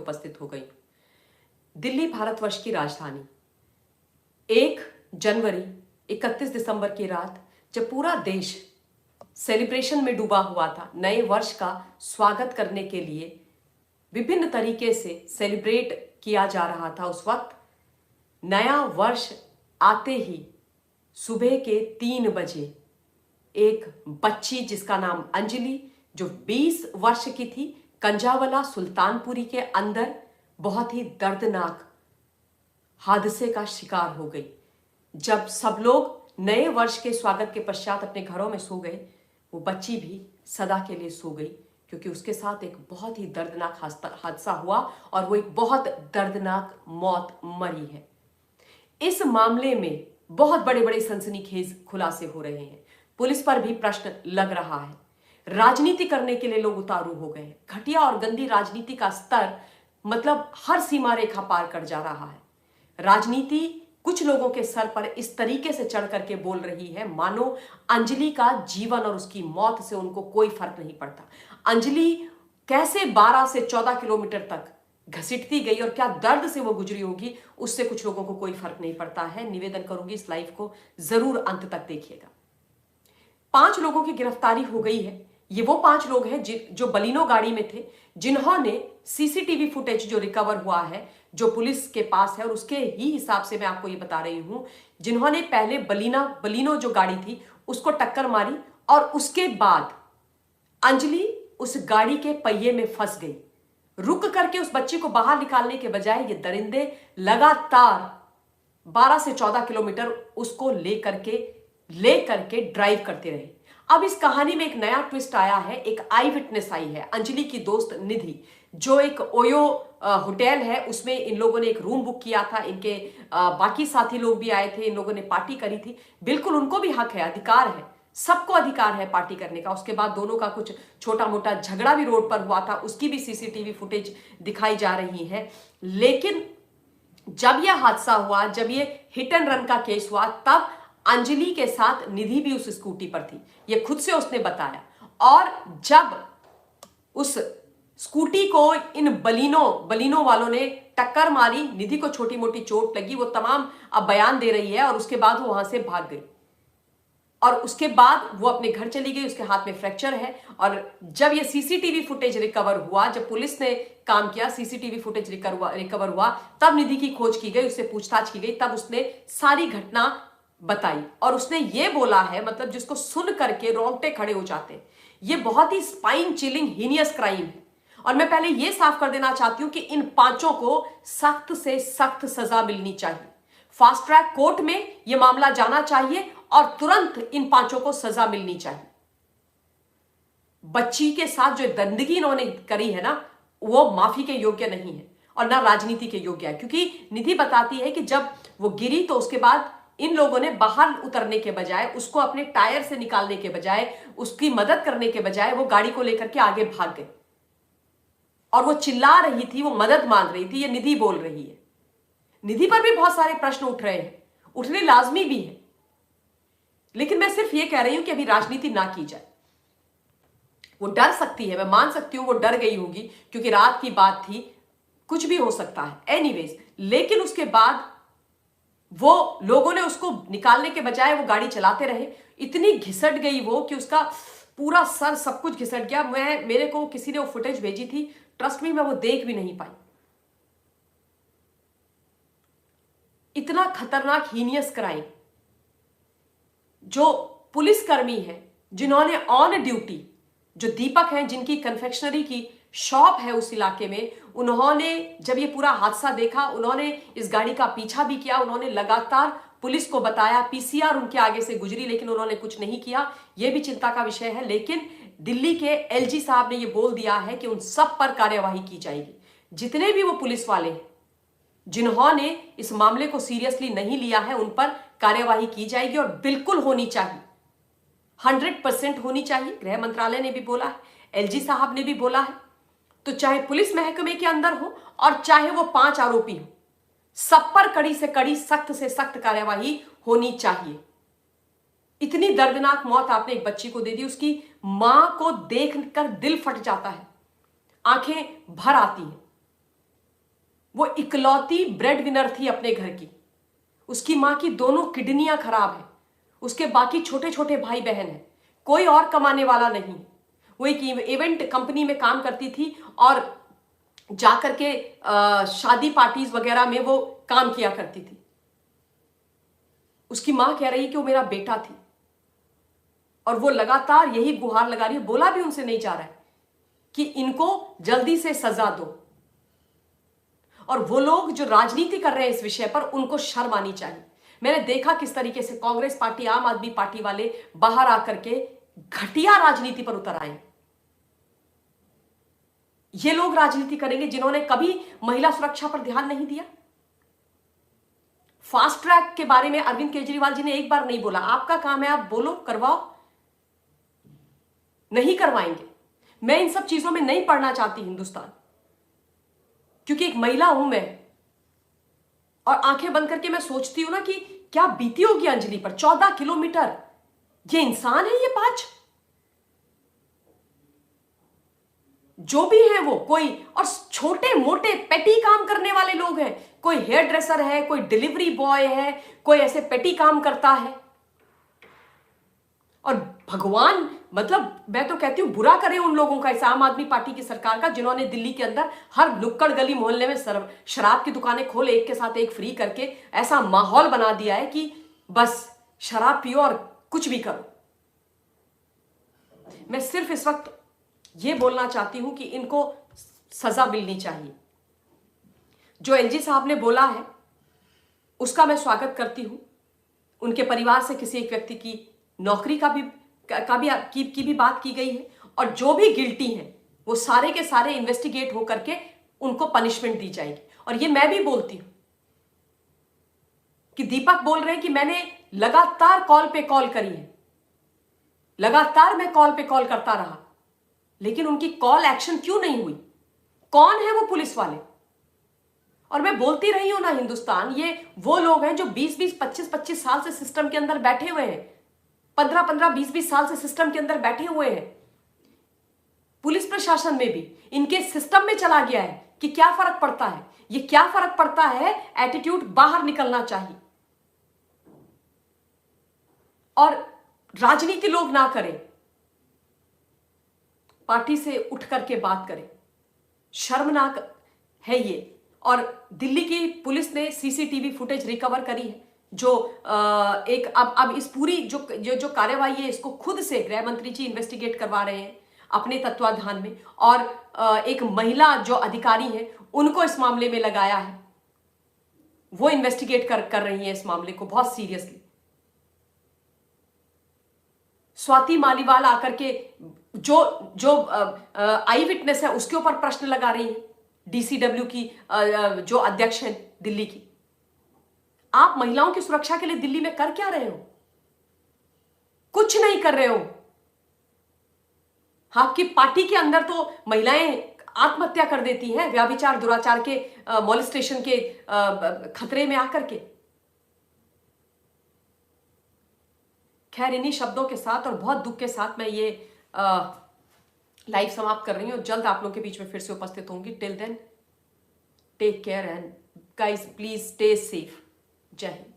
उपस्थित हो गई। दिल्ली भारतवर्ष की राजधानी। 1 जनवरी 31 दिसंबर की रात जब पूरा देश सेलिब्रेशन में डूबा हुआ था, नए वर्ष का स्वागत करने के लिए विभिन्न तरीके से सेलिब्रेट किया जा रहा था, उस वक्त नया वर्ष आते ही सुबह के 3 बजे एक बच्ची जिसका नाम अंजलि, जो 20 वर्ष की थी, कंजावला सुल्तानपुरी के अंदर बहुत ही दर्दनाक हादसे का शिकार हो गई। जब सब लोग नए वर्ष के स्वागत के पश्चात अपने घरों में सो गए, वो बच्ची भी सदा के लिए सो गई, क्योंकि उसके साथ एक बहुत ही दर्दनाक हादसा हुआ और वो एक बहुत दर्दनाक मौत मरी है। इस मामले में बहुत बड़े बड़े सनसनीखेज खुलासे हो रहे हैं। पुलिस पर भी प्रश्न लग रहा है। राजनीति करने के लिए लोग उतारू हो गए हैं। घटिया और गंदी राजनीति का स्तर मतलब हर सीमा रेखा पार कर जा रहा है। राजनीति कुछ लोगों के सर पर इस तरीके से चढ़ करके बोल रही है मानो अंजलि का जीवन और उसकी मौत से उनको कोई फर्क नहीं पड़ता। अंजलि कैसे 12 से 14 किलोमीटर तक घसीटती गई और क्या दर्द से वो गुजरी होगी, उससे कुछ लोगों को कोई फर्क नहीं पड़ता है। निवेदन करूंगी इस लाइव को जरूर अंत तक देखिएगा। 5 लोगों की गिरफ्तारी हो गई है। ये वो 5 लोग हैं जो बलिनो गाड़ी में थे, जिन्होंने सीसीटीवी फुटेज जो रिकवर हुआ है, जो पुलिस के पास है, और उसके ही हिसाब से मैं आपको ये बता रही हूं, जिन्होंने पहले बलिनो जो गाड़ी थी उसको टक्कर मारी और उसके बाद अंजलि उस गाड़ी के पहिए में फंस गई। रुक करके उस बच्ची को बाहर निकालने के बजाय ये दरिंदे लगातार 12 से 14 किलोमीटर उसको लेकर के ड्राइव करते रहे। अब इस कहानी में एक नया ट्विस्ट आया है। एक आई विटनेस आई है, अंजलि की दोस्त निधि, जो एक ओयो होटल है उसमें इन लोगों ने एक रूम बुक किया था। इनके बाकी साथी लोग भी आए थे, इन लोगों ने पार्टी करी थी। बिल्कुल उनको भी हक है, अधिकार है, सबको अधिकार है पार्टी करने का। उसके बाद दोनों का कुछ छोटा मोटा झगड़ा भी रोड पर हुआ था, उसकी भी सीसीटीवी फुटेज दिखाई जा रही है। लेकिन जब यह हादसा हुआ, जब ये हिट एंड रन का केस हुआ, तब अंजलि के साथ निधि भी उस स्कूटी पर थी, ये खुद से उसने बताया। और जब उस स्कूटी को इन बलिनो वालों ने टक्कर मारी, निधि को छोटी मोटी चोट लगी, वो तमाम अब बयान दे रही है, और उसके बाद वो वहां से भाग गई। और उसके बाद वो अपने घर चली गई, उसके हाथ में फ्रैक्चर है। और जब ये सीसीटीवी फुटेज रिकवर हुआ, जब पुलिस ने काम किया, सीसीटीवी फुटेज रिकवर हुआ, तब निधि की खोज की गई, उससे पूछताछ की गई, तब उसने सारी घटना बताई। और उसने ये बोला है, मतलब जिसको सुन करके रोंगटे खड़े हो जाते, ये बहुत ही स्पाइन चिलिंग हीनियस क्राइम है। और मैं पहले ये साफ कर देना चाहती हूं कि इन 5 को सख्त से सख्त सजा मिलनी चाहिए। फास्ट ट्रैक कोर्ट में यह मामला जाना चाहिए और तुरंत इन 5 को सजा मिलनी चाहिए। बच्ची के साथ जो गंदगी इन्होंने करी है ना, वो माफी के योग्य नहीं है और ना राजनीति के योग्य है। क्योंकि निधि बताती है कि जब वो गिरी तो उसके बाद इन लोगों ने बाहर उतरने के बजाय, उसको अपने टायर से निकालने के बजाय, उसकी मदद करने के बजाय वो गाड़ी को लेकर के आगे भाग गए। और वो चिल्ला रही थी, वो मदद मांग रही थी, ये निधि बोल रही है। निधि पर भी बहुत सारे प्रश्न उठ रहे हैं, उठने लाजमी भी है। लेकिन मैं सिर्फ ये कह रही हूं कि अभी राजनीति ना की जाए। वो डर सकती है, मैं मान सकती हूं वो डर गई होगी, क्योंकि रात की बात थी, कुछ भी हो सकता है एनीवेज। लेकिन उसके बाद वो लोगों ने उसको निकालने के बजाय वो गाड़ी चलाते रहे। इतनी घिसट गई वो कि उसका पूरा सर सब कुछ घिसट गया। मेरे को किसी ने वो फुटेज भेजी थी, ट्रस्ट मी, मैं वो देख भी नहीं पाई। इतना खतरनाक हीनियस क्राइम। जो पुलिसकर्मी है, जिन्होंने ऑन ड्यूटी, जो दीपक हैं, जिनकी कन्फेक्शनरी की शॉप है उस इलाके में, उन्होंने जब ये पूरा हादसा देखा, उन्होंने इस गाड़ी का पीछा भी किया, उन्होंने लगातार पुलिस को बताया, पीसीआर उनके आगे से गुजरी, लेकिन उन्होंने कुछ नहीं किया। यह भी चिंता का विषय है। लेकिन दिल्ली के एलजी साहब ने यह बोल दिया है कि उन सब पर कार्यवाही की जाएगी। जितने भी वो पुलिस वाले हैं जिन्होंने इस मामले को सीरियसली नहीं लिया है, उन पर कार्यवाही की जाएगी और बिल्कुल होनी चाहिए, 100% होनी चाहिए। गृह मंत्रालय ने भी बोला है, एलजी साहब ने भी बोला है। तो चाहे पुलिस महकमे के अंदर हो और चाहे वो 5 आरोपी हो, सब पर कड़ी से कड़ी, सख्त से सख्त कार्यवाही होनी चाहिए। इतनी दर्दनाक मौत आपने एक बच्ची को दे दी, उसकी मां को देखकर दिल फट जाता है, आंखें भर आती हैं। वो इकलौती ब्रेड विनर थी अपने घर की। उसकी मां की दोनों किडनियां खराब हैं, उसके बाकी छोटे छोटे भाई बहन हैं, कोई और कमाने वाला नहीं। वो एक इवेंट कंपनी में काम करती थी और जाकर के शादी पार्टीज वगैरह में वो काम किया करती थी। उसकी मां कह रही कि वो मेरा बेटा थी और वो लगातार यही गुहार लगा रही है, बोला भी उनसे नहीं जा रहा है कि इनको जल्दी से सजा दो। और वो लोग जो राजनीति कर रहे हैं इस विषय पर, उनको शर्म आनी चाहिए। मैंने देखा किस तरीके से कांग्रेस पार्टी, आम आदमी पार्टी वाले बाहर आकर के घटिया राजनीति पर उतर आए। ये लोग राजनीति करेंगे जिन्होंने कभी महिला सुरक्षा पर ध्यान नहीं दिया। फास्ट ट्रैक के बारे में अरविंद केजरीवाल जी ने एक बार नहीं बोला। आपका काम है, आप बोलो, करवाओ। नहीं करवाएंगे। मैं इन सब चीजों में नहीं पढ़ना चाहती हिंदुस्तान, क्योंकि एक महिला हूं मैं और आंखें बंद करके मैं सोचती हूं ना कि क्या बीती होगी अंजलि पर। 14 किलोमीटर, ये इंसान है ये 5? जो भी है वो कोई, और छोटे मोटे पेटी काम करने वाले लोग हैं। कोई हेयर ड्रेसर है, कोई डिलीवरी बॉय है, कोई ऐसे पेटी काम करता है। और भगवान, मतलब मैं तो कहती हूं बुरा करे उन लोगों का, इस आम आदमी पार्टी की सरकार का, जिन्होंने दिल्ली के अंदर हर नुक्कड़ गली मोहल्ले में शराब की दुकानें खोल, एक के साथ एक फ्री करके ऐसा माहौल बना दिया है कि बस शराब पियो और कुछ भी करो। मैं सिर्फ इस वक्त ये बोलना चाहती हूं कि इनको सजा मिलनी चाहिए। जो एलजी साहब ने बोला है उसका मैं स्वागत करती हूं। उनके परिवार से किसी एक व्यक्ति की नौकरी की भी बात की गई है, और जो भी गिल्टी हैं वो सारे के सारे इन्वेस्टिगेट होकर के उनको पनिशमेंट दी जाएगी। और ये मैं भी बोलती हूं कि दीपक बोल रहे हैं कि मैंने लगातार कॉल पे कॉल करी है, लगातार मैं कॉल पे कॉल करता रहा, लेकिन उनकी कॉल एक्शन क्यों नहीं हुई? कौन है वो पुलिस वाले? और मैं बोलती रही हूं ना हिंदुस्तान, ये वो लोग हैं जो 20-20, 25-25 साल से सिस्टम के अंदर बैठे हुए हैं, 15-15, 20-20 साल से सिस्टम के अंदर बैठे हुए हैं। पुलिस प्रशासन में भी इनके सिस्टम में चला गया है कि क्या फर्क पड़ता है। ये क्या फर्क पड़ता है, एटीट्यूड बाहर निकलना चाहिए। और राजनीति लोग ना करें, पार्टी से उठ करके बात करें। शर्मनाक है ये। और दिल्ली की पुलिस ने सीसीटीवी फुटेज रिकवर करी है, जो एक अब इस पूरी जो कार्यवाही है, इसको खुद से गृह मंत्री जी इन्वेस्टिगेट करवा रहे हैं अपने तत्वाधान में, और एक महिला जो अधिकारी है उनको इस मामले में लगाया है। वो इन्वेस्टिगेट कर रही है इस मामले को बहुत सीरियसली। स्वाति मालीवाल आकर के जो आई विटनेस है उसके ऊपर प्रश्न लगा रही है, डीसीडब्ल्यू की जो अध्यक्ष है दिल्ली की। आप महिलाओं की सुरक्षा के लिए दिल्ली में कर क्या रहे हो? कुछ नहीं कर रहे हो। आपकी पार्टी के अंदर तो महिलाएं आत्महत्या कर देती हैं व्यभिचार, दुराचार के, मॉलेस्टेशन के खतरे में आकर के। खैर, इन्हीं शब्दों के साथ और बहुत दुख के साथ मैं ये लाइव समाप्त कर रही हूँ। जल्द आप लोगों के बीच में फिर से उपस्थित होंगी। Till then take care and guys please stay safe. जय हिंद।